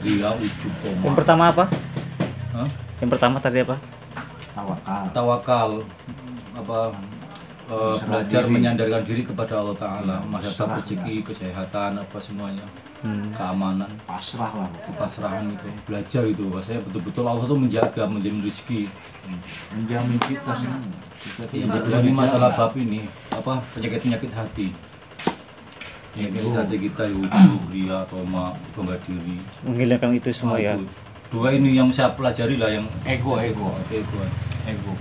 ria, ujub, koma. Yang pertama apa? Hah? Yang pertama tadi apa? Tawakal, apa belajar menyandarkan diri kepada Allah Ta'ala, masa rezeki, kesehatan, apa semuanya, keamanan, pasrah lah, kepasrahan itu, belajar itu, saya betul-betul Allah tuh menjaga, menjamin rezeki, menjamin kita semua. dari masalah bab ini, apa penyakit-penyakit hati, penyakit hati kita, ujub, ria, toma, bangga diri, Menghilangkan itu semua ya. Dua ini yang saya pelajari lah, yang Ego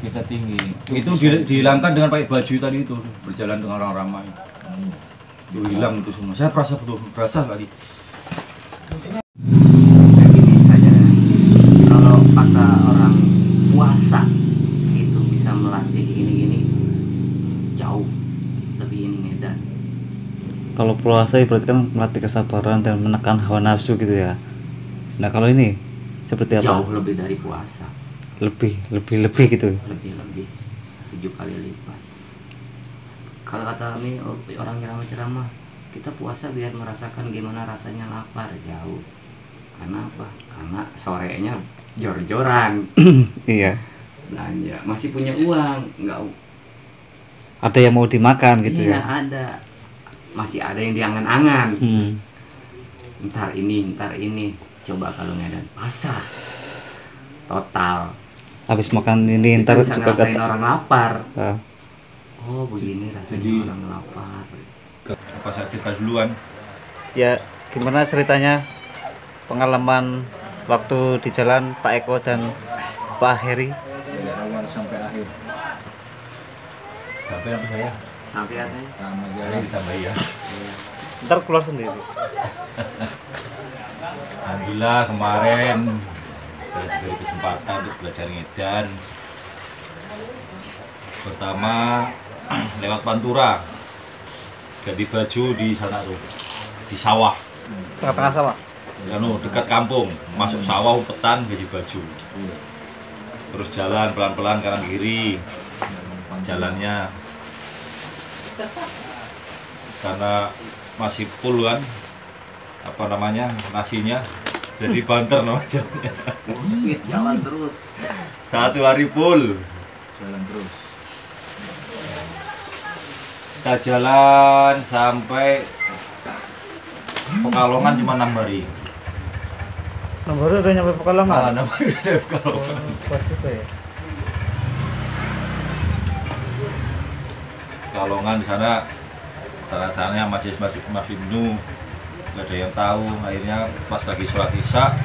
kita tinggi. itu dihilangkan dengan pakai baju tadi itu, berjalan dengan orang ramai. Itu hilang itu semua. Saya perasa betul, berasa kali. Kayak gini aja. Kalau kata orang puasa itu bisa melatih ini jauh lebih ini ngedan. Kalau puasa berarti kan melatih kesabaran dan menekan hawa nafsu gitu ya. Nah kalau ini seperti apa? Jauh lebih dari puasa. Lebih gitu. Lebih 7 kali lipat. Kalau kata kami orang ceramah, kita puasa biar merasakan gimana rasanya lapar. Jauh. Karena apa? Karena sorenya jor-joran. Iya. Belanja, masih punya uang, nggak Ada yang mau dimakan gitu iya, ya. ada. Masih ada yang diangan-angan. Ntar ini. Coba kalau Medan pasrah total. Habis makan ini ntar bisa juga ngerasain orang lapar. Ah. Oh begini rasanya Jadi, orang lapar. Apa saya cerita duluan? Ya gimana ceritanya pengalaman waktu di jalan Pak Eko dan Pak Heri? Dari awal sampai akhir. Sampai apa saya? Sampai katanya. Sama Ini jalan. ditambah ya. Ntar keluar sendiri. Alhamdulillah kemarin saya diberi kesempatan untuk belajar ngedan. Pertama lewat Pantura, ganti baju di sana tuh, di sawah. Tengah-tengah sawah. Dekat kampung, masuk sawah umpetan ganti baju. Terus jalan pelan-pelan kanan kiri, jalannya karena masih full kan, apa namanya, nasinya jadi banter namanya. Jalan terus. 1 hari full Jalan terus. kita jalan sampai Pekalongan cuma 6 hari. Nomor udah nyampe Pekalongan. 6 hari saya Pekalongan. Kuat juga ya. Pekalongan di sana tanda-tandanya masih penuh, nggak ada yang tahu. Akhirnya pas lagi sholat isya,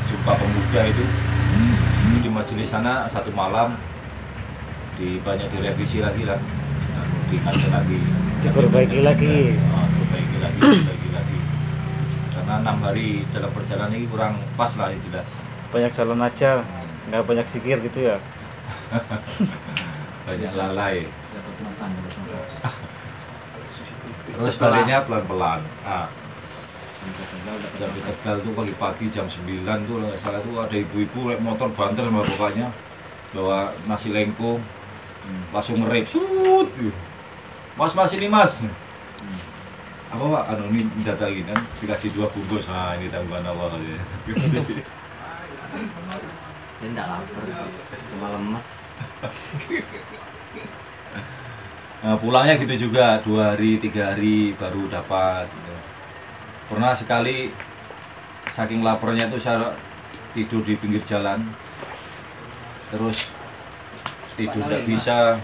jumpa pemuda itu di majelis sana 1 malam, banyak direvisi lagi lah, diingatkan lagi, Diperbaiki lagi. perbaiki lagi, karena 6 hari dalam perjalanan ini kurang pas lah, yang jelas. Banyak jalan aja, nggak banyak sikir gitu ya. Banyak lalai. Dapat makan. Terus baliknya pelan-pelan. Sampai Jam di Tegal tuh pagi-pagi jam 9 tuh kalau nggak salah tuh ada ibu-ibu naik motor banter sama bapaknya, bawa nasi lengko, langsung ngerep, sut, mas ini mas, apa pak, ini datangin kan, dikasih 2 bungkus, nah ini tanggungan awal ya. Saya enggak lapar, cuma lemes. Nah, pulangnya gitu juga, 2 hari 3 hari baru dapat gitu. Pernah sekali saking laparnya tuh saya tidur di pinggir jalan, terus tidur tidak bisa,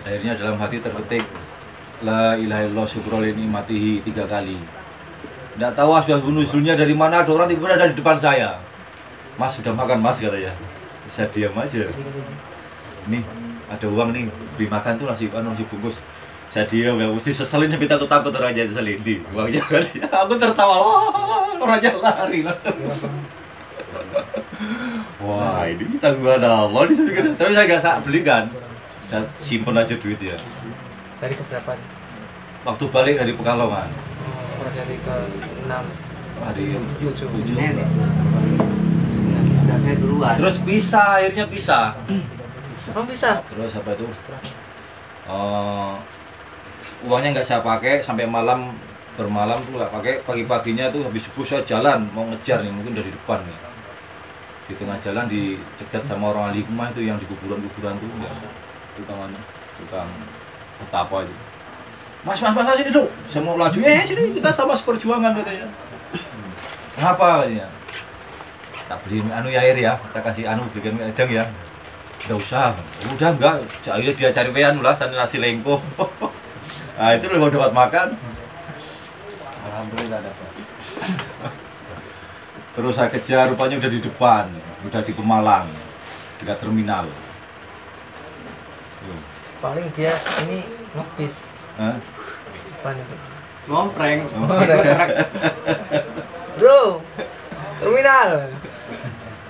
akhirnya dalam hati terketik la ilaha illallah syukrul nikmatihi 3 kali. Tidak tahu asbab nuzulnya dari mana, ada orang tiba-tiba ada di depan saya. Mas sudah makan mas, katanya. Saya diam aja. Nih ada uang nih, beli makan tuh nasi bungkus. Saya diam, ya mesti seselin sampai takut orang aja seselin di uangnya kan. Aku tertawa, wah orang aja lari lah. Wah ini tanggungan Allah nih, tapi saya nggak beli kan, saya simpen aja duit ya. Dari ke berapa? Waktu balik dari Pekalongan. Orang dari ke 6 Hari 7 Senin ya? Udah saya duluan. terus pisah, akhirnya pisah. Emang bisa? Terus apa itu? Uangnya nggak saya pakai sampai malam bermalam tuh nggak pakai, pagi-paginya tuh habis subuh saya jalan mau ngejar nih, mungkin dari depan nih. Di tengah jalan dicegat sama orang ahli hikmah itu yang di kuburan-kuburan tuh ya. Tukang betapa itu. Mas sini dulu. Saya mau laju. Sini kita sama seperjuangan katanya. Kenapa katanya? Tak beli anu ya air ya, kita kasih anu bikin edang ya. Enggak usah. Udah enggak. Akhirnya dia cari anu lah, sana nasi lengko. Nah, itu udah dapat makan. Alhamdulillah dapat. Terus saya kejar, rupanya udah di depan, udah di Pemalang, dekat terminal. Paling dia ini ngepis. Hah? Depan itu. Ngompreng. Bro, terminal.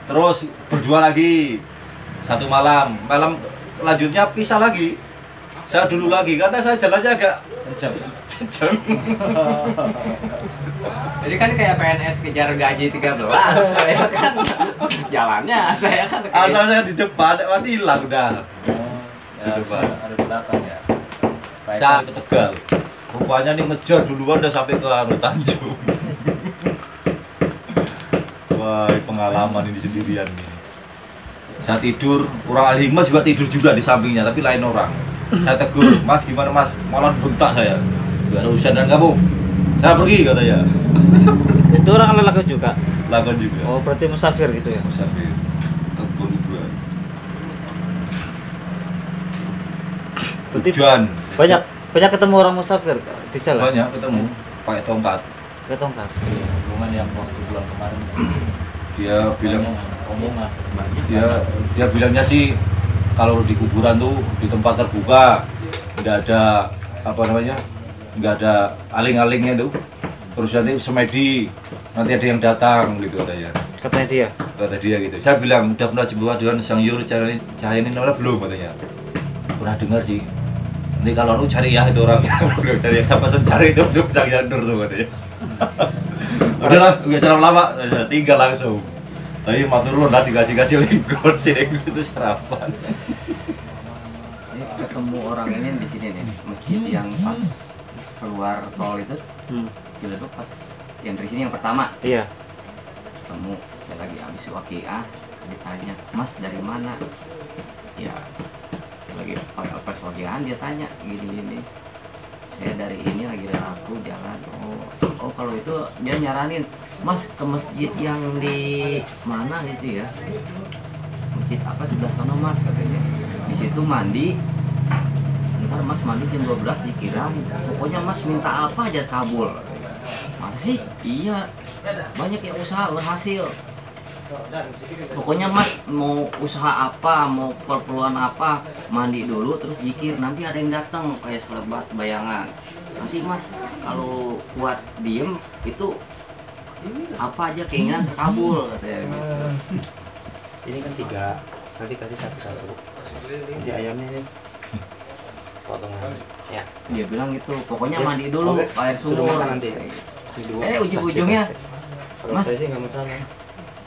Terus berjual lagi satu malam, malam lanjutnya pisah lagi. Saya dulu lagi karena saya jalannya agak Kencang. kenceng. Jadi kan kayak PNS kejar gaji 13, saya kan jalannya, saya kan Asal saya di depan pasti hilang udah. Ya, ada di belakang ya. Saya ke Tegal. Rupanya nih ngejar duluan udah sampai ke anu Tanjung. Wah, pengalaman ini sendirian nih. Saya tidur, orang ahli hikmah juga tidur juga di sampingnya, tapi lain orang. Saya tegur, Mas gimana Mas? Malah bentak saya. Gak ada urusan dengan kamu. Saya pergi katanya. Itu orang lelaki juga. Lakukan juga. Oh, berarti musafir gitu ya. Sampai tegur dua. Berarti Tujuan banyak ketemu orang musafir di jalan. banyak ketemu pakai tongkat. Ke tongkat. Hubungan yang waktu bulan kemarin. Dia bilang omongan. dia bilangnya sih kalau di kuburan tuh di tempat terbuka nggak ada apa namanya, nggak ada aling-alingnya tuh, terus nanti semedi nanti ada yang datang gitu katanya, Katanya dia. kata dia gitu. Saya bilang udah pernah jumpa dengan Sang Hyang Cahaya ini belum katanya. Pernah dengar sih, nanti kalau lu cari ya itu orang belum cari, siapa pesen cari itu belum Sang Hyang tuh katanya. Udahlah nggak terlalu lama, saya tinggal langsung. Tapi matur nuwun lah dikasih lingkon sih itu sarapan. Ini ketemu orang ini di sini nih, masjid yang pas keluar tol itu, Ciledug pas yang dari sini yang pertama. Iya. Ketemu saya lagi habis waqiah, ditanya, Mas dari mana? Ya lagi pas waqiahan dia tanya gini, saya dari ini lagi laku jalan. Oh kalau itu dia nyaranin, Mas ke masjid yang di mana gitu ya, masjid apa sebelah sana Mas katanya, di situ mandi, ntar Mas mandi jam 12 dikirain, pokoknya Mas minta apa aja kabul. Masa sih? Iya, banyak yang usaha berhasil. Pokoknya Mas mau usaha apa, mau keperluan apa, mandi dulu terus zikir, nanti ada yang datang kayak selebat bayangan. Nanti Mas kalau kuat diem itu apa aja keinginan terkabul katanya. Ini kan 3, nanti kasih satu-satu. Nanti ayamnya nih potongan. Ya. Dia bilang gitu, pokoknya mandi dulu Oke, air suruh sumur. makan nanti. Ujung-ujungnya Kalau Mas, saya sih nggak masalah.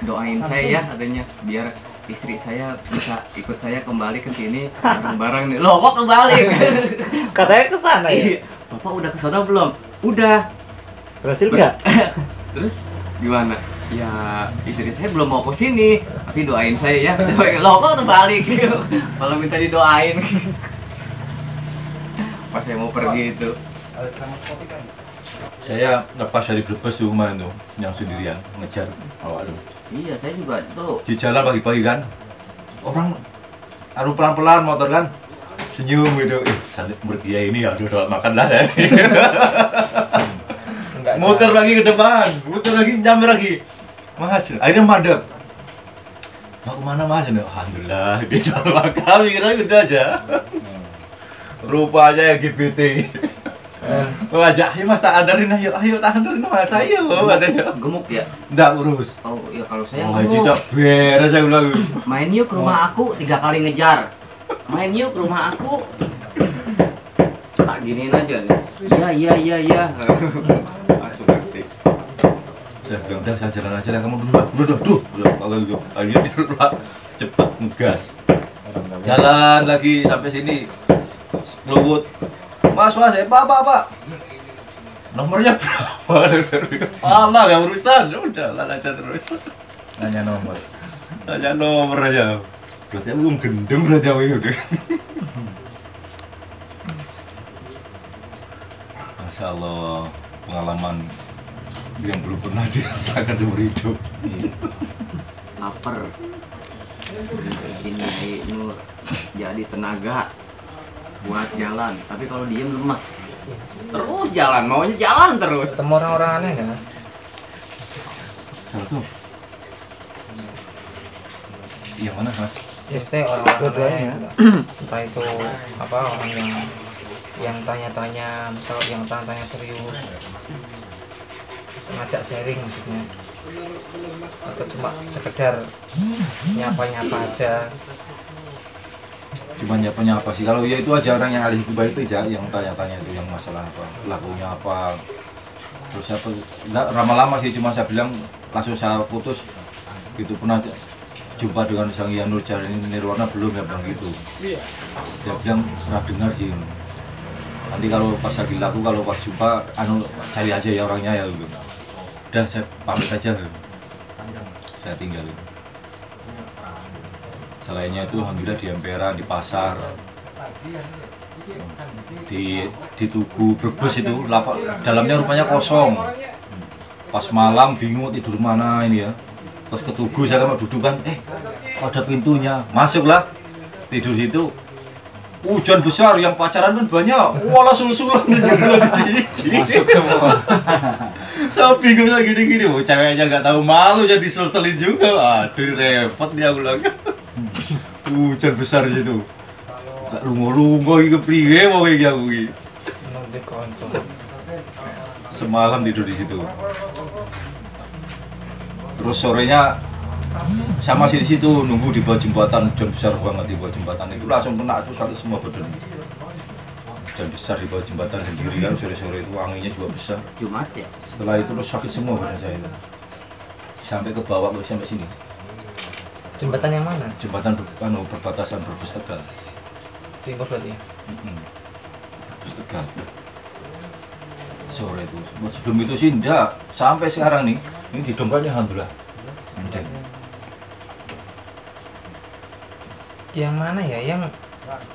doain saya ya katanya biar istri saya bisa ikut saya kembali ke sini bareng-bareng nih. Loh kok kembali? Katanya ke sana ya. Iya. Bapak udah ke sana belum? Udah. Berhasil nggak? Terus gimana? Ya istri saya belum mau ke sini, tapi doain saya ya. Loh kok terbalik? Kalau minta didoain. Pas saya mau pergi itu. Saya lepas dari Brebes tuh kemarin tuh, yang sendirian ngejar awak tuh. Iya, saya juga tuh. Di jalan pagi-pagi kan, orang aduh pelan-pelan motor kan, senyum gitu. Santai berdia ini ya, udah makan lah ya. Muter lagi ke depan, muter lagi, nyampe lagi. Mas, akhirnya madep. Mau kemana Mas? Alhamdulillah, di dalam kami kira gitu aja. Rupanya LGBT. Ngajak, Mas tak anterin, ayo tak anterin Mas, ayo katanya. Gemuk ya? Nggak urus. Oh iya, kalau saya Oh, gemuk. tidak beres saya bilang. Main yuk ke rumah aku 3 kali ngejar. Main yuk ke rumah aku. Tak giniin aja nih. Iya. Langsung aktif. Saya bilang udah saya jalan aja lah, kamu dulu. Kalau gitu, akhirnya dia cepat ngegas. Jalan lagi sampai sini, Luwut. Mas, apa? Nomornya berapa? Alah, gak urusan, udah jalan aja terus. Nanya nomor. Tanya nomor aja. Berarti aku gendeng berarti aku udah. Masya Allah, pengalaman yang belum pernah dirasakan seumur hidup. Lapar. Ini Nur jadi tenaga buat jalan, tapi kalau diem lemes. Terus jalan, maunya jalan terus. Ketemu orang-orang aneh kan? Satu. Yang mana mas? Maksudnya orang-orang Dua-duanya. aneh. Entah itu apa orang yang tanya-tanya, misal yang tanya-tanya serius, ngajak sharing maksudnya, atau cuma sekedar nyapa-nyapa aja. Cuma nyapa sih. Kalau ya itu aja orang yang ahli hikmah itu aja yang tanya-tanya itu yang masalah apa, lakunya apa. Terus apa? Enggak lama-lama sih, cuma saya bilang langsung saya putus. Gitu pernah jumpa dengan Sang Hyang Nurjati Nirwana belum ya bilang gitu. Dia bilang pernah dengar sih. Nanti kalau pas lagi laku, kalau pas jumpa, cari aja ya orangnya ya gitu. Udah saya pamit aja. Saya tinggal. Selainnya itu alhamdulillah di Ampera, di pasar, di Tugu Brebes itu dalamnya rupanya kosong. Pas malam bingung tidur mana ini ya. Pas ke Tugu saya kan duduk kan, ada pintunya, masuklah tidur situ. Hujan besar, yang pacaran kan banyak, walah sul-sulan di sini. Masuk semua. Saya bingung saya gini-gini, ceweknya nggak tahu malu, jadi sel-selin juga. Aduh repot dia ulang. Hujan besar di situ. Gak lungo-lungo iki kepriye mau iki aku iki. Nanti konco. Semalam tidur di situ. Terus sorenya sama sih di situ nunggu di bawah jembatan, hujan besar banget di bawah jembatan itu langsung kena tuh sakit semua badan. Hujan besar di bawah jembatan sendiri kan sore-sore itu anginnya juga besar. Jumat ya. Setelah itu terus sakit semua badan saya itu. Sampai ke bawah sampai sini. Jembatan yang mana? Jembatan perbatasan Brebes Tegal. Timur berarti ya? Brebes Tegal. Sore itu. Sebelum itu sih enggak. Sampai sekarang nih, ini di Dongkanya alhamdulillah. Enteng. Yang mana ya? Yang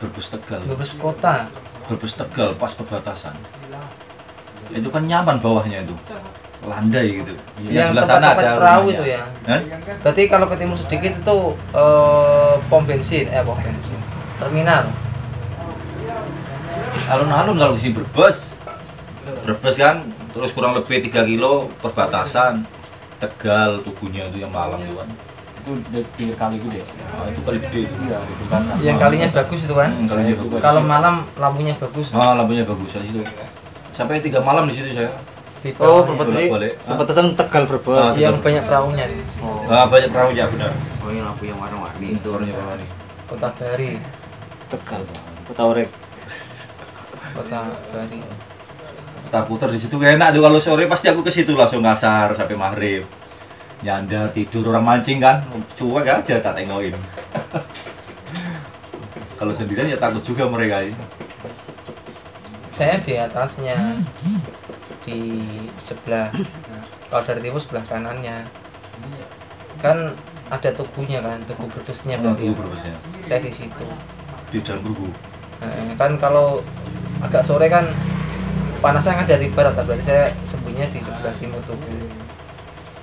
Brebes Tegal. Brebes kota. Brebes Tegal pas perbatasan. Itu kan nyaman bawahnya itu. Landai gitu. Yang sebelah sana tempat-tempat ada perahu rumahnya. itu ya? Hah? Berarti kalau ke timur sedikit itu pom bensin, terminal. Alun-alun kalau di sini Brebes kan, terus kurang lebih 3 kilo perbatasan Tegal, Tugunya itu yang Malang itu kan. Itu di pinggir kali gede. Nah, itu kali gede itu. Iya, di belakang. Yang kalinya bagus itu kan? Kalinya bagus. Kalau malam lampunya bagus. Ah, lampunya bagus di situ. Sampai 3 malam di situ saya. Di Oh, bawahnya. Bolak-balik. perbatasan Tegal Brebes. Ah, Yang banyak perahunya. Oh. Banyak perahu ya benar. Oh ini lampu yang warna-warni itu. Warnanya apa nih? Kota Bari. Tegal. Kota Orek. Kota Bari. Tak putar di situ enak tuh, kalau sore pasti aku ke situ langsung ngasar sampai maghrib. Nyandar tidur orang mancing kan, cuek aja tak tengokin. Kalau sendirian ya takut juga mereka ini. Saya di atasnya, di sebelah, kalau dari timur sebelah kanannya, kan ada tugunya kan, tugu Brebesnya berarti. Tugu Brebesnya. Saya di situ. Di dalam tugu. Kan kalau agak sore kan panasnya kan dari barat, berarti saya sembunyinya di sebelah timur tugu.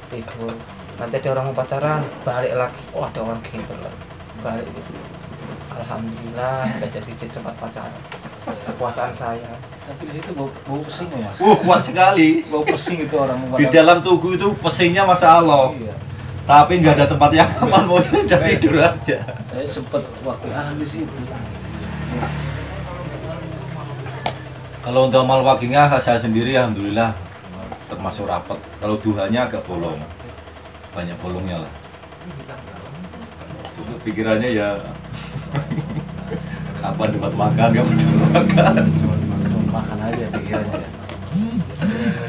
Tidur. Nanti ada orang mau pacaran, balik lagi. Oh ada orang gitu lah, balik gitu. Alhamdulillah nggak jadi cepat pacaran. Kekuasaan saya. Tapi di situ bau pesing ya, Mas. Kuat sekali. Bau pesing itu orang Di dalam tugu itu pesingnya Masya Allah. Iya. Tapi nggak ada tempat yang aman, mau udah tidur aja. Saya sempet waktu di situ. Kalau untuk amal wakinya saya sendiri alhamdulillah termasuk rapat. Kalau duhanya agak bolong, banyak bolongnya lah. Itu pikirannya ya kapan dapat makan, kapan dapat makan. Makan aja pikirannya.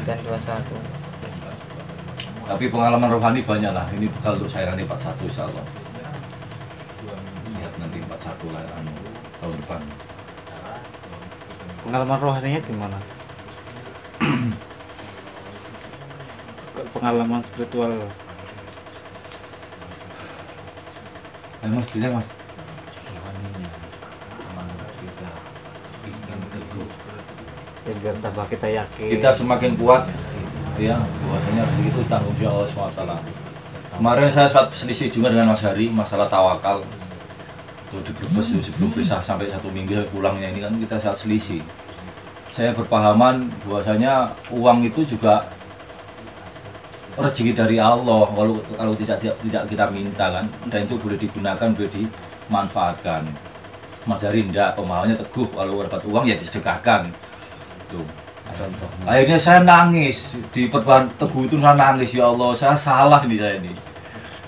Dan 21. Tapi pengalaman rohani banyak lah. Ini bekal untuk saya nanti 41 insya Allah. Lihat nanti 41 lah tahun depan. Pengalaman rohaninya gimana? pengalaman spiritual. Mas, tidak mas. Rohaninya semangat kita bikin teguh. Ya, biar tambah kita yakin. Kita semakin kuat, ya bahwasanya rezeki itu tanggung jawab Allah SWT. Kemarin saya sempat selisih juga dengan Mas Hari masalah tawakal. Tuh di Brebes itu sebelum pisah sampai 1 minggu pulangnya ini kan kita saat selisih. Saya berpahaman bahwasanya uang itu juga rezeki dari Allah, kalau tidak kita minta kan, dan itu boleh digunakan, boleh dimanfaatkan. Mas Hari enggak, pemahamannya teguh, kalau dapat uang ya disedekahkan. Tuh. Contoh. Akhirnya saya nangis di perban teguh itu, saya nangis, ya Allah saya salah nih saya ini.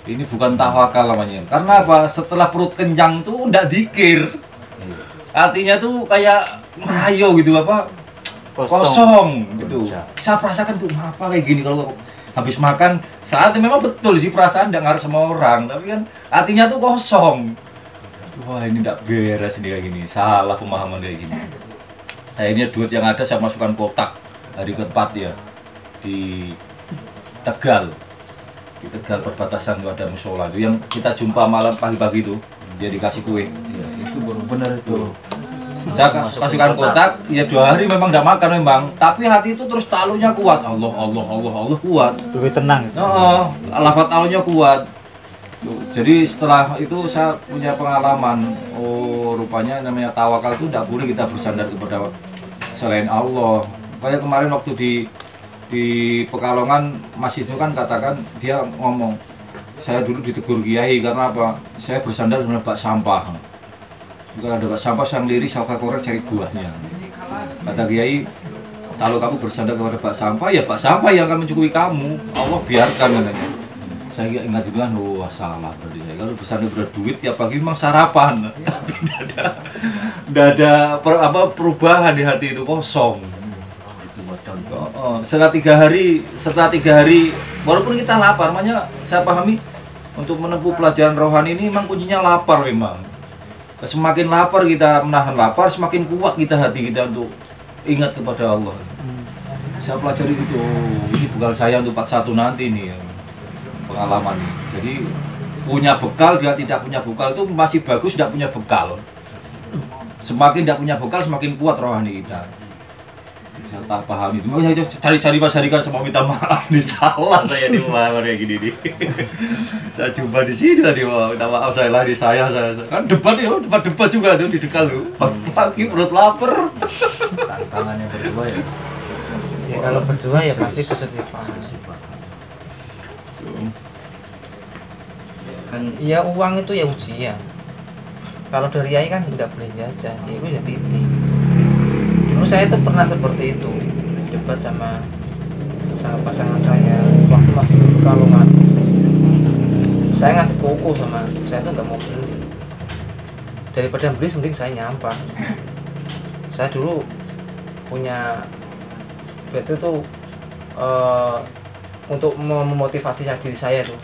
Ini bukan tawakal namanya. Karena apa? Setelah perut kenyang tuh enggak dikir. Artinya tuh kayak merayo gitu apa? Kosong gitu. Saya perasakan tuh apa kayak gini kalau habis makan saatnya memang betul sih perasaan enggak ngaruh sama orang, tapi kan hatinya tuh kosong. Wah ini enggak beres nih kayak gini, salah pemahaman kayak gini. Akhirnya duit yang ada saya masukkan kotak hari keempat ya di Tegal. Di Tegal perbatasan itu ada musola itu yang kita jumpa malam pagi-pagi itu, dia dikasih kue. Iya, itu baru benar itu. Saya kasihkan kotak, ya 2 hari memang tidak makan memang, tapi hati itu terus talunya kuat. Allah kuat. Lebih tenang. Oh, lafaz talunya kuat. Jadi setelah itu saya punya pengalaman. Oh, rupanya namanya tawakal itu tidak boleh kita bersandar kepada selain Allah. Kayak kemarin waktu di Pekalongan masjid itu kan katakan dia ngomong, saya dulu ditegur kiai karena apa? Saya bersandar kepada bak sampah. Jika ada bak sampah saya lirik, saya korek cari buahnya. Kata kiai, kalau kamu bersandar kepada bak sampah, ya bak sampah yang akan mencukupi kamu. Allah biarkan katanya. Saya ingat juga, oh salah berarti saya. Kalau bersandar pada duit tiap pagi memang sarapan, tapi tidak ada perubahan di hati itu, kosong. Itu buat contoh. Setelah 3 hari, walaupun kita lapar, makanya saya pahami untuk menempuh pelajaran rohani ini memang kuncinya lapar memang. Semakin lapar kita menahan lapar, semakin kuat hati kita untuk ingat kepada Allah. Saya pelajari itu, ini bekal saya untuk 41 nanti nih pengalaman nih. Jadi punya bekal dengan tidak punya bekal itu masih bagus, tidak punya bekal. Semakin tidak punya bekal semakin kuat rohani kita. Saya tak paham itu. Makanya saya cari Mas Hari kan sama minta maaf nih, salah saya di pemahaman kayak gini nih. Saya jumpa di sini tadi, minta maaf saya lari saya kan debat juga tuh di Dekal tuh. Pagi perut lapar. Tantangannya berdua ya. Ya kalau berdua ya pasti kesulitan. Kan ya uang itu ya ujian. Kalau dari Yai kan nggak boleh jajan, ya itu ya titik. Dulu saya itu pernah seperti itu, debat sama pasangan saya waktu masih di Pekalongan. Saya ngasih koko sama saya tuh nggak mau beli. Daripada beli mending saya nyampah. Saya dulu punya itu tuh untuk memotivasi diri saya tuh.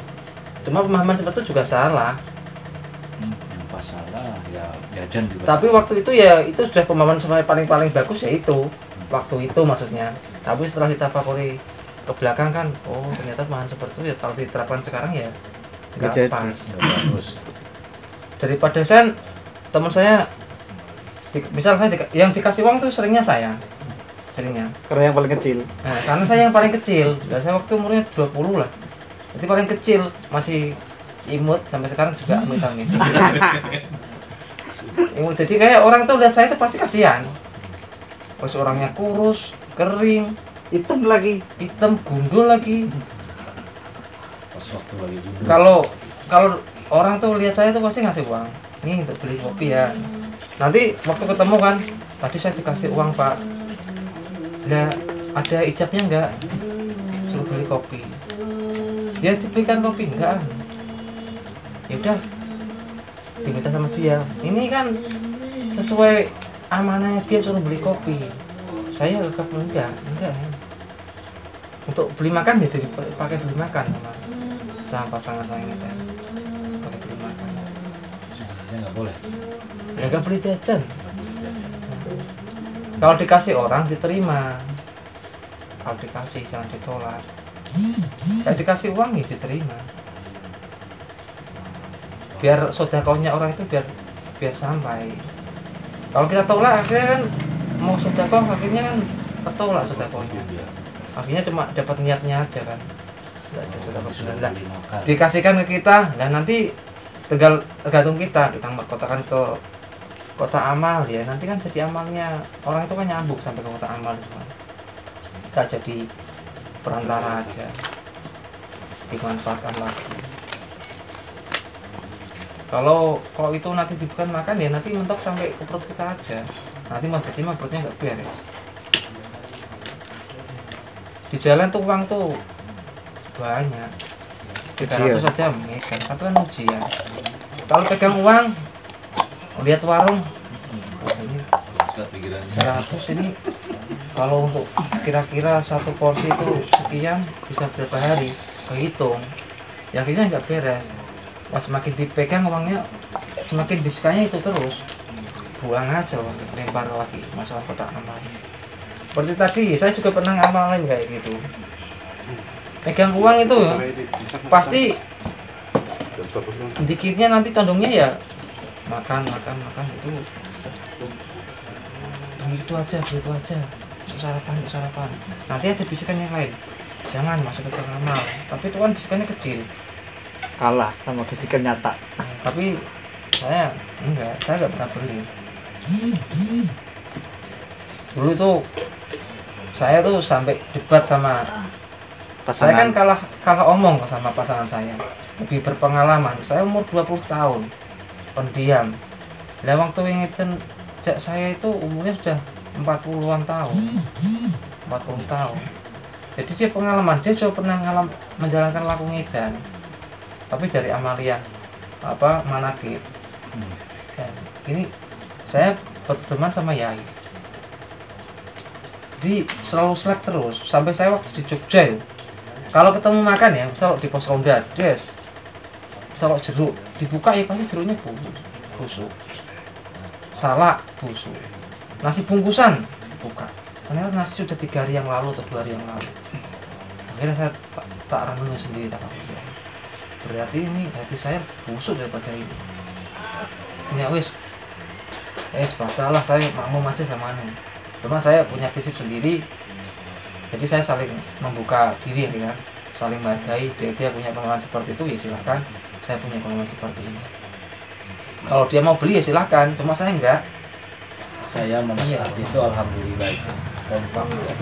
Cuma pemahaman seperti itu juga salah. Pas salah ya jajan juga. Tapi waktu itu ya itu sudah pemahaman saya paling bagus ya itu. Waktu itu maksudnya. Tapi setelah ditafakuri ke belakang kan, oh ternyata pemahaman seperti itu ya kalau diterapkan sekarang ya nggak pas. Bagus. Daripada teman saya misal saya yang dikasih uang tuh seringnya Karena yang paling kecil. Nah, karena saya yang paling kecil, dan saya waktu umurnya 20 lah. Jadi paling kecil, masih imut sampai sekarang juga amit-amit. Imut, jadi kayak orang tuh lihat saya tuh pasti kasihan. Pas orangnya kurus, kering, Hitam lagi. hitam, gundul lagi. Pas waktu lagi dulu. Kalau orang tuh lihat saya tuh pasti ngasih uang. Nih untuk beli kopi ya. Nanti waktu ketemu kan, tadi saya dikasih uang Pak. Ada ijabnya enggak? Suruh beli kopi. Dia dibelikan kopi enggak? Ya udah, diminta sama dia. Ini kan sesuai amanahnya dia suruh beli kopi. Saya enggak ya. Untuk beli makan ya dipakai beli makan sama pasangan saya ini. Pakai beli makan. Sebenarnya nggak boleh. Ya enggak beli jajan. Kalau dikasih orang diterima. Kalau dikasih jangan ditolak. kayak dikasih uang ya diterima, biar sodakohnya orang itu biar sampai. Kalau kita tolak akhirnya kan mau sodakoh akhirnya kan ketolak sodakohnya, akhirnya cuma dapat niatnya aja kan, nggak ada sodakoh beneran. Dikasihkan ke kita dan nanti tergantung kita kotakan ke kota amal ya, nanti kan jadi amalnya orang itu kan nyambung sampai ke kota amal semua. Kita jadi perantara aja, dimanfaatkan lagi. Kalau itu nanti dibukan makan ya nanti mentok sampai ke perut kita aja, nanti mau jadi mah perutnya nggak beres. Di jalan tuh uang tuh banyak, 300 saja megang, tapi kan ujian. Kalau pegang uang, lihat warung, wah ini 100 ini kalau untuk kira-kira satu porsi itu sekian bisa berapa hari, kehitung, ya akhirnya nggak beres. Pas semakin dipegang uangnya, semakin disukanya itu terus, buang aja uang, lempar lagi masalah kotak amal. Seperti tadi, saya juga pernah ngamalin kayak gitu. Pegang uang itu pasti dikitnya nanti condongnya ya makan itu begitu aja sarapan. Nanti ada bisikan yang lain, jangan masuk ke amal, tapi itu kan bisikannya kecil, kalah sama bisikan nyata. tapi saya nggak pernah beli. Dulu itu saya tuh sampai debat sama Pasangan. saya kan kalah omong sama pasangan saya, lebih berpengalaman. Saya umur 20 tahun pendiam. Lah waktu ingin cek saya itu umurnya sudah 40-an tahun. 40 tahun. Jadi dia pengalaman, dia juga pernah menjalankan laku ngedan. Tapi dari amalia manakib. Dan ini saya berteman sama Yai. Jadi selalu selek terus sampai saya waktu di Jogja itu. Kalau ketemu makan ya, misal di pos ronda, misal jeruk dibuka ya pasti jeruknya busuk. Salak busuk. Nasi bungkusan buka. Ternyata nasi sudah 3 hari yang lalu atau 2 hari yang lalu. Akhirnya saya tak renungi sendiri, tak apa. Berarti ini hati saya busuk daripada ini. Ya wis, masalah saya makmum aja sama anu. Cuma saya punya prinsip sendiri. Jadi saya saling membuka diri kan, saling menghargai. Dia punya pengalaman seperti itu ya silahkan. Saya punya pengalaman seperti ini. Kalau dia mau beli ya silahkan. Cuma saya enggak. Saya menasihati itu alhamdulillah itu kompak ya.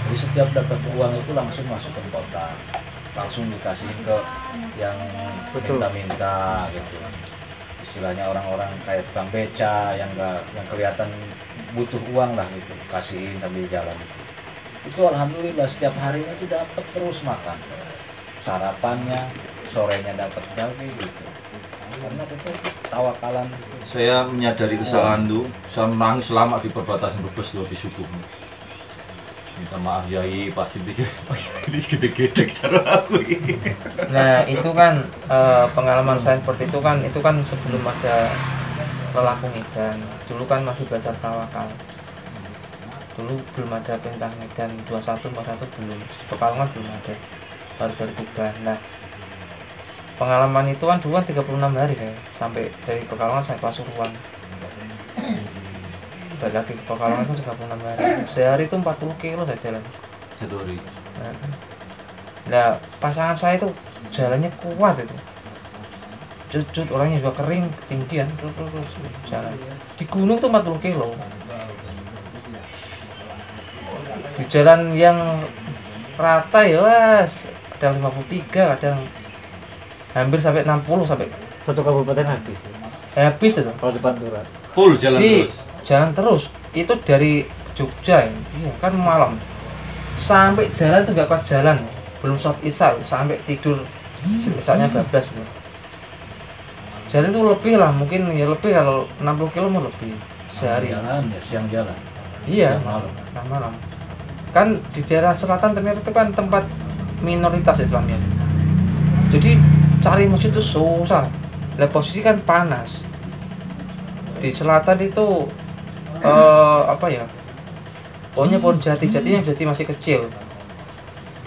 Jadi setiap dapat uang itu langsung masuk ke kotak, langsung dikasihin ke yang minta-minta gitu. Istilahnya orang-orang kayak tukang beca yang kelihatan butuh uang lah gitu, kasihin sambil jalan itu alhamdulillah setiap harinya itu dapat terus makan, sarapannya sorenya dapat lagi gitu, karena itu tawakalan. Saya menyadari kesalahan itu, saya menangis lama di perbatasan Brebes loh di subuh. Minta maaf Yai, pasti pikir ini gede-gede cara aku ini. Nah itu kan pengalaman saya seperti itu kan sebelum ada lelaku ngedan. Dulu kan masih belajar tawakal. Dulu belum ada perintah ngedan 21, 41 belum. Pekalongan belum ada, baru Tuban. Nah pengalaman itu kan dulu kan 36 hari saya, sampai dari Pekalongan sampai Pasuruan. Balik lagi ke Pekalongan itu 36 hari. Sehari itu 40 kilo saya jalan. Sedori. Nah pasangan saya itu jalannya kuat itu. Cut orangnya juga kering, ketinggian, terus jalan. Di gunung itu 40 kilo. Di jalan yang rata ya wes, ada 53, kadang hampir sampai 60 sampai Satu kabupaten habis. habis itu. Kalau di Pantura. Full jalan Di terus. jalan terus itu dari Jogja ya. Iya kan malam sampai jalan itu nggak kuat jalan, belum sholat isya sampai tidur misalnya bablas itu. Jalan itu lebih lah, mungkin ya lebih, kalau 60 km lebih sehari. Jalan ya, siang jalan. Iya, Siang malam. malam. Kan di daerah selatan ternyata itu kan tempat minoritas Islamnya. Jadi cari masjid itu susah. Lah posisi kan panas. Di selatan itu pokoknya pohon jati-jatinya jati masih kecil.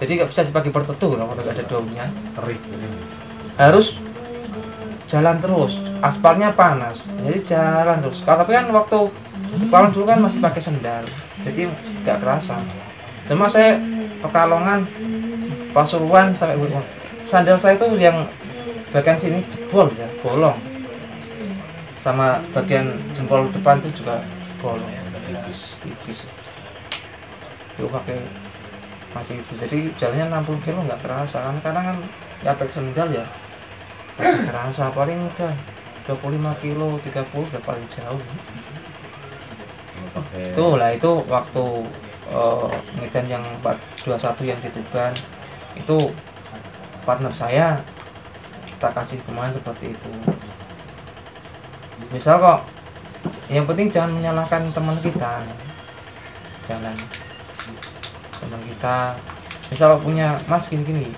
Jadi nggak bisa dipakai berteduh kalau nggak ada daunnya. Terik. Harus jalan terus, aspalnya panas, jadi jalan terus. Tapi kan waktu Pekalongan dulu kan masih pakai sendal, jadi nggak kerasa. Cuma saya Pekalongan, Pasuruan sampai sandal saya itu yang bagian sini jebol ya, bolong. Sama bagian jempol depan itu juga bolong, tipis. Itu pakai masih itu, jadi jalannya 60 kilo nggak kerasa kan, karena kan nggak pakai sendal ya. Kerasa paling udah 25 kilo, 30 udah paling jauh. Tuh lah itu waktu ngedan yang 421 yang di Tuban itu partner saya kita kasih kemana seperti itu. Misal kok yang penting jangan menyalahkan teman kita, jangan teman kita. Misal punya mas gini-gini,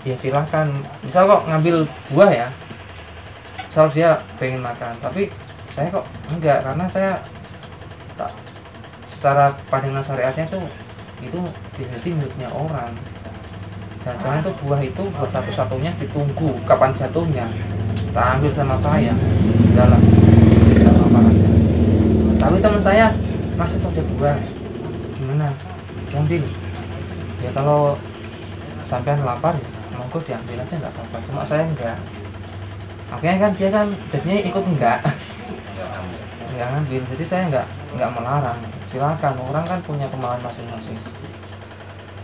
ya silahkan. Misal kok ngambil buah ya, misal dia pengen makan, tapi saya kok enggak, karena saya tak, secara pandangan syariatnya tuh itu bisa jadi miliknya orang. Jangan-jangan itu buah itu buat satu-satunya ditunggu kapan jatuhnya, tak ambil sama saya, dalam apa aja. Tapi teman saya masih ada buah, gimana? Ambil. Ya kalau sampean lapar ya monggo diambil aja nggak apa-apa, cuma saya enggak. Akhirnya kan dia kan jadinya ikut enggak ngambil, jadi saya enggak melarang, silakan, orang kan punya kemauan masing-masing.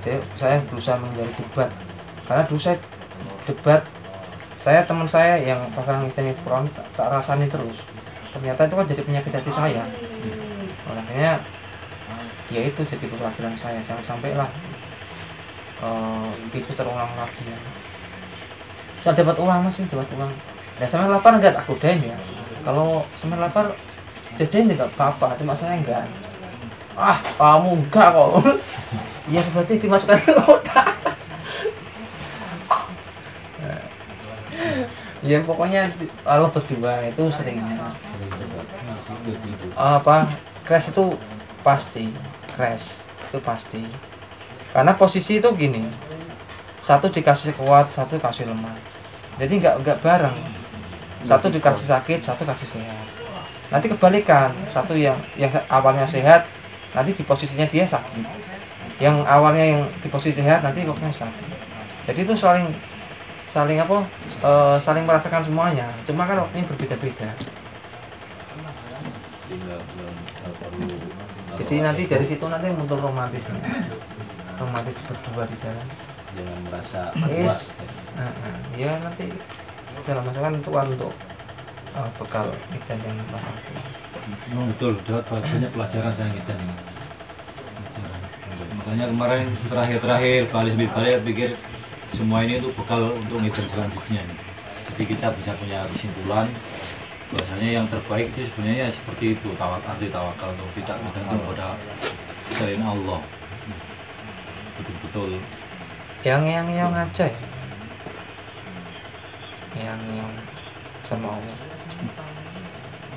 Jadi saya berusaha menghindari debat, karena dulu saya debat, teman saya yang pasangan ini front tak rasani terus, ternyata itu kan jadi penyakit hati saya. Akhirnya ya itu jadi pelajaran saya, jangan sampai lah itu terulang lagi ya. Saya dapat uang masih dapat uang. Ya sama lapar enggak aku godain ya. Kalau sama lapar jajan enggak apa-apa, cuma saya enggak. Ah, kamu enggak kok. Ya berarti dimasukkan ke otak. Ya pokoknya kalau berdua itu seringnya. Apa? Crash itu pasti. Crash itu pasti. Karena posisi itu gini, satu dikasih kuat, satu kasih lemah. Jadi nggak bareng. Satu dikasih sakit, satu kasih sehat. Nanti kebalikan, satu yang awalnya sehat, nanti di posisinya dia sakit. Yang awalnya yang di posisi sehat, nanti pokoknya sakit. Jadi itu saling merasakan semuanya. Cuma kan waktunya berbeda-beda. Jadi nanti dari situ nanti muncul romantisnya. Romantis berdua di jalan, jangan merasa puas. Ya nanti dalam masakan untuk bekal kita yang bakal. Betul, banyak pelajaran saya ngitan ini. Makanya kemarin terakhir balik pikir semua ini untuk bekal untuk ngitan selanjutnya. Jadi kita bisa punya kesimpulan bahwasanya yang terbaik itu sebenarnya seperti itu, arti tawakal, untuk tidak bergantung pada selain Allah. Betul-betul yang aja ya, yang sama Allah.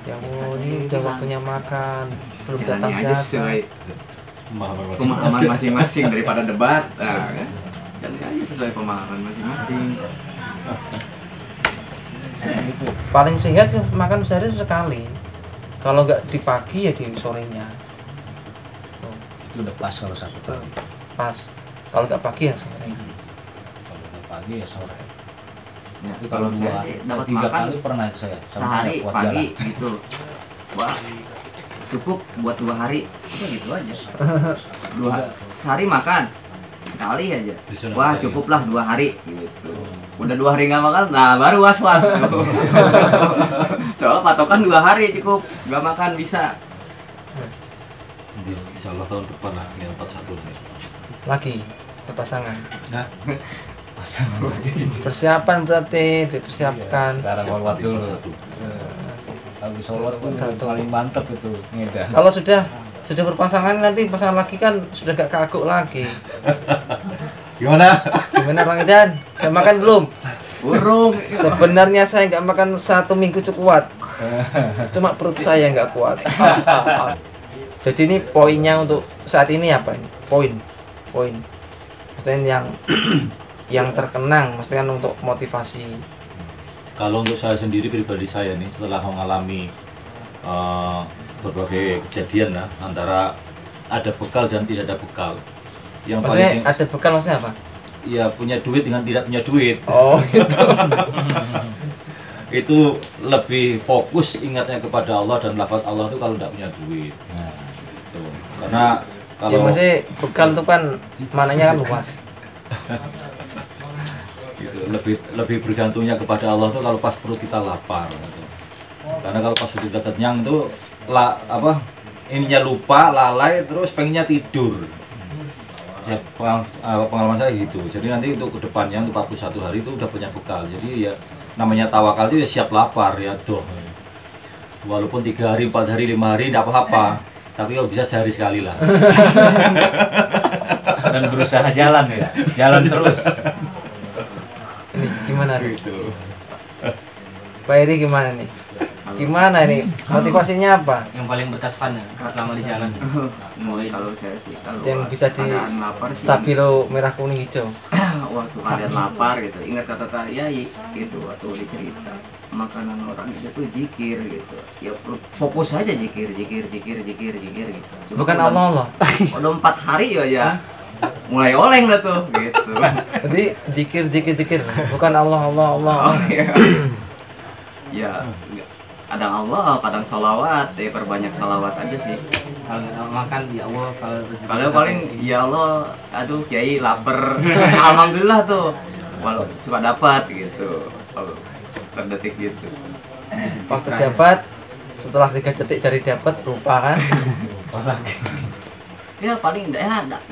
Ya Allah, ini udah waktunya makan, belum datang pemahaman masing-masing daripada debat. Nah, kan? Jalan aja sesuai pemahaman masing-masing. Paling sehat makan sehari sekali. Kalau nggak di pagi ya di sorenya. itu udah pas kalau satu kali. Pas. Kalau nggak pagi ya sore. Kalau nggak pagi ya sore. Ya, Tapi kalau saya sih dapat 3 makan kali pernah saya sehari kuat pagi jalan. gitu. Wah, cukup buat 2 hari. Udah gitu aja. Sehari makan sekali aja. Wah, cukuplah 2 hari gitu. Udah 2 hari nggak makan, nah baru was-was. Soal patokan 2 hari cukup, nggak makan bisa. Insya Allah tahun depan lah yang 41 nih. Lagi berpasangan. Nah, Persiapan berarti dipersiapkan. Sekarang sholat dulu. Habis sholat pun Satu. paling mantep itu ngedan. Kalau sudah berpasangan nanti pasangan lagi kan sudah gak kaguk lagi. gimana? Gimana Bang Idan? Udah makan belum? Burung. Sebenarnya saya nggak makan 1 minggu cukup kuat. Cuma perut saya nggak kuat. Jadi ini poinnya untuk saat ini apa ini? Poin. maksudnya yang terkenang, maksudnya kan untuk motivasi. Kalau untuk saya sendiri, pribadi saya nih, setelah mengalami berbagai kejadian lah, antara ada bekal dan tidak ada bekal. Yang Maksudnya paling ada bekal maksudnya apa? ya punya duit dengan tidak punya duit. Oh gitu. Itu lebih fokus ingatnya kepada Allah dan lafaz Allah itu kalau tidak punya duit. Nah, itu. Karena Ya kalau maksudnya bekal itu kan mananya kan luas. gitu, lebih bergantungnya kepada Allah tuh kalau pas perut kita lapar gitu. Karena kalau pas sudah kenyang tuh ininya lupa, lalai, terus pengennya tidur. Ya, pengalaman saya gitu. Jadi nanti untuk kedepannya untuk 41 hari itu udah punya bekal. Jadi ya namanya tawakal itu ya siap lapar ya doh. Walaupun 3 hari, 4 hari, 5 hari tidak apa-apa. Tapi kalau bisa sehari sekali lah. Dan berusaha jalan ya, jalan terus. Ini gimana nih? Gitu. Pak Eri gimana nih? Gimana ini? Motivasinya apa? Yang paling berkesan ya selama di jalan. Mulai kalau saya sih kalau Yang bisa di keadaan lapar sih Stabilo merah kuning hijau. waktu kalian lapar gitu, ingat kata Yai gitu waktu dicerita makanan orang itu tuh zikir gitu, ya fokus aja zikir gitu. Cuma Bukan udah- Allah. udah 4 hari aja mulai oleng lah tuh gitu. Jadi dikir. Bukan Allah. Oh iya. Ya kadang Allah, kadang sholawat, ya perbanyak sholawat aja sih. Kalau nggak mau makan ya Allah, kalau rezeki Kalau sampai paling sini. ya Allah, aduh Kiai lapar. Alhamdulillah tuh. Walau suka dapat gitu. Kalau terdetik gitu. Waktu dapat setelah 3 detik cari dapat lupa kan? Ya paling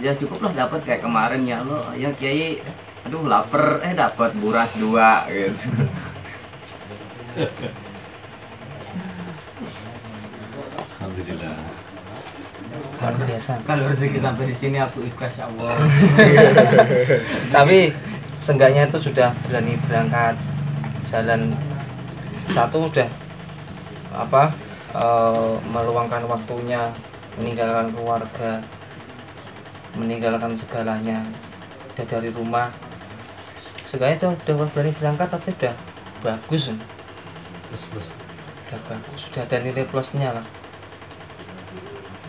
ya cukup lah dapat kayak kemarin ya Allah, ya Kiai aduh lapar dapat buras 2 gitu. Alhamdulillah. Luar biasa. Kalau rezeki sampai di sini aku ikhlas ya Allah. Tapi seenggaknya itu sudah berani berangkat jalan satu udah meluangkan waktunya, meninggalkan keluarga, meninggalkan segalanya, udah dari rumah. Seenggaknya itu udah berani berangkat, tapi udah bagus. Udah bagus, sudah ada nilai plusnya lah.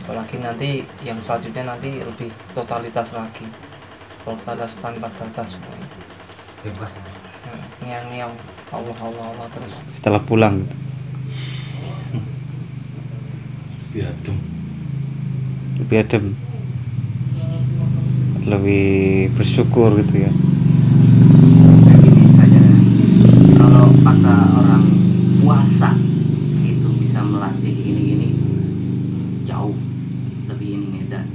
Apalagi nanti yang selanjutnya nanti lebih totalitas lagi, totalitas tanpa batas semuanya. Bebas. Ngiang Allah terus. Setelah pulang Biar adem. lebih adem, lebih bersyukur gitu ya. Kalau kata orang puasa itu bisa melatih gini-gini jauh lebih ini medan.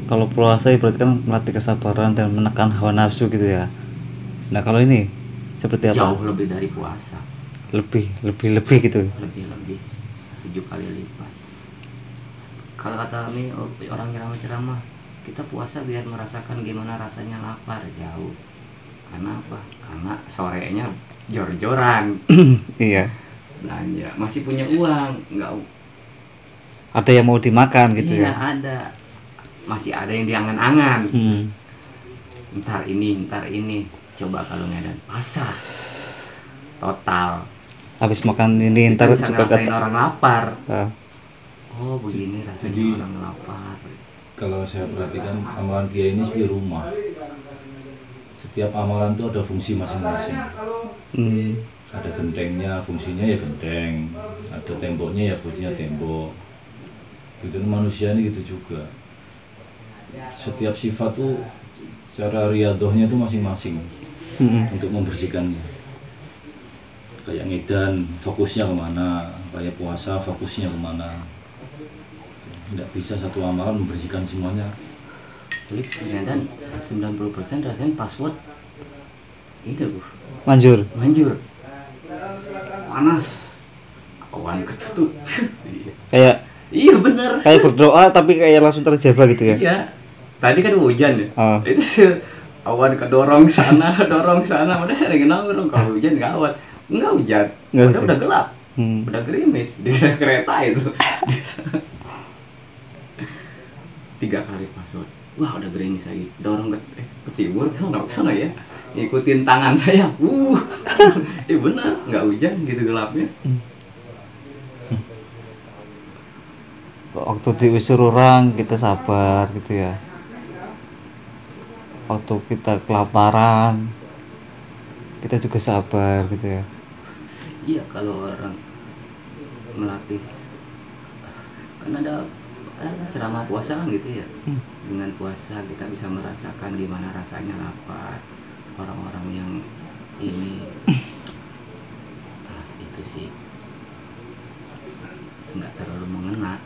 Kalau puasa berarti kan melatih kesabaran dan menekan hawa nafsu gitu ya. Nah kalau ini seperti apa? Jauh lebih dari puasa, Lebih gitu. lebih 7 kali lipat. Kalau kata kami orang ceramah-ceramah, kita puasa biar merasakan gimana rasanya lapar jauh. Karena apa? Karena sorenya jor-joran Iya. belanja, masih punya uang, nggak Ada yang mau dimakan gitu iya, ya. ada masih ada yang diangan-angan. Hmm. Ntar ini coba kalau Medan pasrah total. Habis makan ini Kita ntar bisa juga ngerasain orang lapar. Ah, Oh begini rasanya Jadi- orang lapar. Kalau saya perhatikan amalan Kiai ini seperti rumah. Setiap amalan itu ada fungsi masing-masing. hmm. Ada gentengnya, fungsinya ya genteng. Ada temboknya ya fungsinya tembok. Begitu manusia ini gitu juga. Setiap sifat tuh cara riadohnya itu masing-masing Hmm. untuk membersihkannya. Kayak ngedan fokusnya kemana, kayak puasa fokusnya kemana. Tidak bisa satu amalan membersihkan semuanya. Medan 90% rasanya password ini Bu Manjur. manjur panas awan ketutup. Iya bener. Kayak berdoa tapi kayak langsung terjebak gitu ya. Iya. Tadi kan hujan ya. Ah. Itu sih awan kedorong sana, Mana saya lagi nongkrong kalau hujan gawat. Enggak hujan. Nggak hujan. Udah gelap. Hmm. Udah gerimis di kereta itu. 3 kali password. wah udah gerimis lagi, dorong ke timur, ke sana ya, ikutin tangan saya, benar nggak hujan gitu gelapnya. Waktu diusir orang kita sabar gitu ya, waktu kita kelaparan kita juga sabar gitu ya. Iya, kalau orang melatih, kan ada ceramah puasa kan gitu ya. Dengan puasa kita bisa merasakan gimana rasanya lapar, orang-orang yang ini. Nah, itu sih nggak terlalu mengena.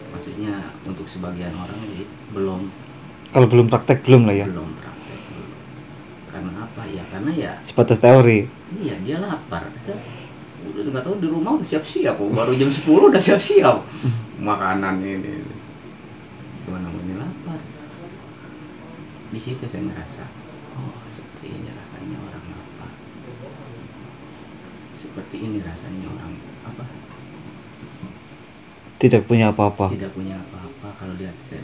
Maksudnya untuk sebagian orang sih belum. Kalau belum praktek belum lah ya. Belum praktek. Karena apa ya? Karena ya Sebatas teori. iya, dia lapar. Saya udah nggak tahu di rumah udah siap-siap, baru jam 10 udah siap-siap makanan ini. Gimana mau ini lapar? Di situ saya ngerasa, oh seperti ini rasanya orang lapar. Seperti ini rasanya orang apa? Tidak punya apa-apa. Tidak punya apa-apa. Kalau lihat saya,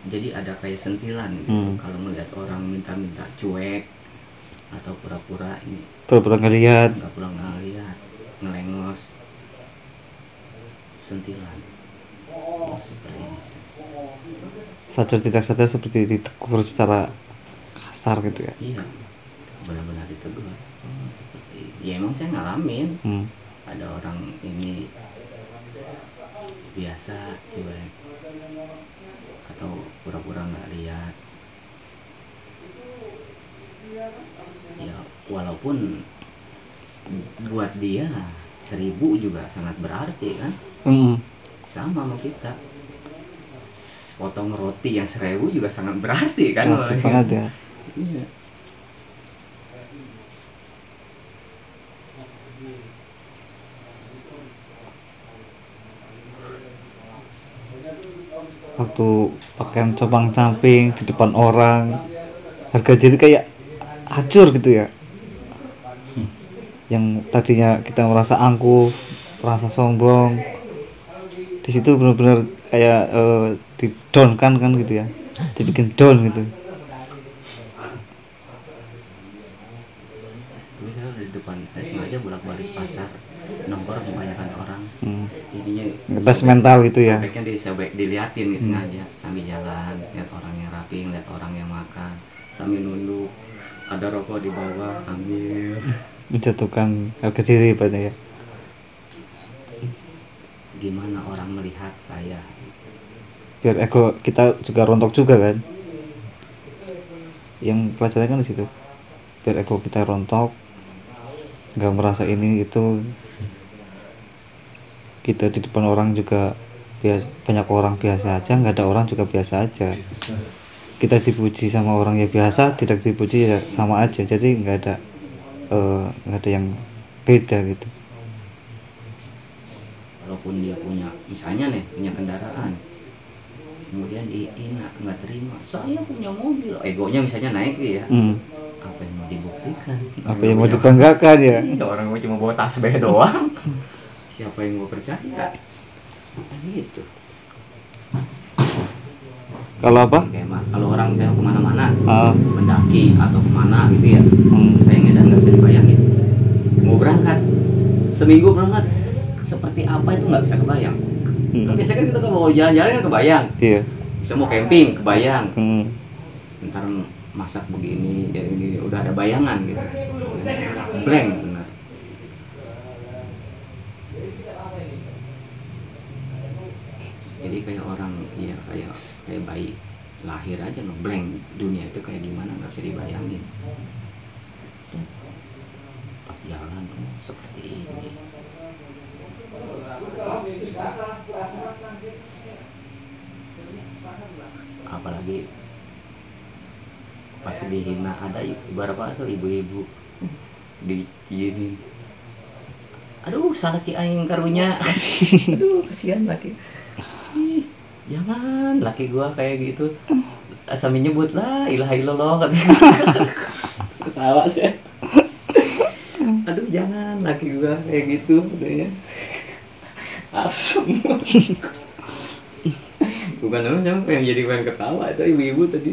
jadi ada kayak sentilan gitu. Kalau melihat orang minta-minta cuek atau pura-pura ini, Pura-pura ngeliat. pura-pura nggak lihat, ngelengos, sentilan. Oh, seperti ini. Sadar tidak sadar seperti ditegur secara kasar gitu ya. Iya, benar-benar ditegur. Oh, seperti ini. Ya emang saya ngalamin. Ada orang ini biasa cuek atau pura-pura nggak lihat. Ya walaupun buat dia 1000 juga sangat berarti kan. Sama sama kita, potong roti yang 1000 juga sangat berarti kan. Berarti banget ya. Iya. Waktu pakaian compang-camping di depan orang, harga diri kayak hancur gitu ya. Yang tadinya kita merasa angkuh, merasa sombong, di situ benar-benar kayak di down kan gitu ya, dibikin down gitu. Misalnya di depan saya sengaja bolak-balik pasar, nongkrong kebanyakan orang. Ininya Ngetes mental gitu ya. Sobek diliatin nih sengaja sambil jalan, lihat orang yang rapi, lihat orang yang makan, sambil nunduk, ada rokok di bawah, ambil. Menjatuhkan harga diri pada ya. Gimana orang melihat saya? Biar ego kita juga rontok juga kan. Yang pelajaran kan di situ. Biar ego kita rontok, nggak merasa ini itu. Kita di depan orang juga biasa, banyak orang biasa aja, nggak ada orang juga biasa aja. Kita dipuji sama orang yang biasa, tidak dipuji ya sama aja. Jadi nggak ada yang beda gitu. Walaupun dia punya, misalnya nih punya kendaraan, kemudian nggak terima, saya punya mobil, egonya misalnya naik ya. Apa yang mau dibuktikan? Apa yang mau dibanggakan ya? Orang mau cuma bawa tasbih doang. Siapa yang mau percaya? Gitu. Kalau apa? Kalau orang saya kemana-mana, mendaki atau kemana gitu ya, saya nggak bisa dibayangin. Mau berangkat, seminggu berangkat, seperti apa itu nggak bisa kebayang. Kan biasanya kan kita kalau mau jalan-jalan kan kebayang. Iya. Bisa mau camping, kebayang. Ntar Ntar masak begini, dan ini udah ada bayangan gitu. Blank benar. Jadi kayak orang, ya kayak bayi lahir aja ngeblank, dunia itu kayak gimana nggak bisa dibayangin. Pas jalan seperti ini. Apalagi pas dihina, ada beberapa tuh ibu-ibu diciumin. Aduh, salah ki aing karunya. Aduh, kasihan laki. Ih, jangan laki gua kayak gitu. Sambil nyebut la ilaha illallah katanya. Ketawa sih. Aduh, jangan laki gua kayak gitu katanya. Asem. bukan apa yang jadi pengen ketawa itu ibu-ibu tadi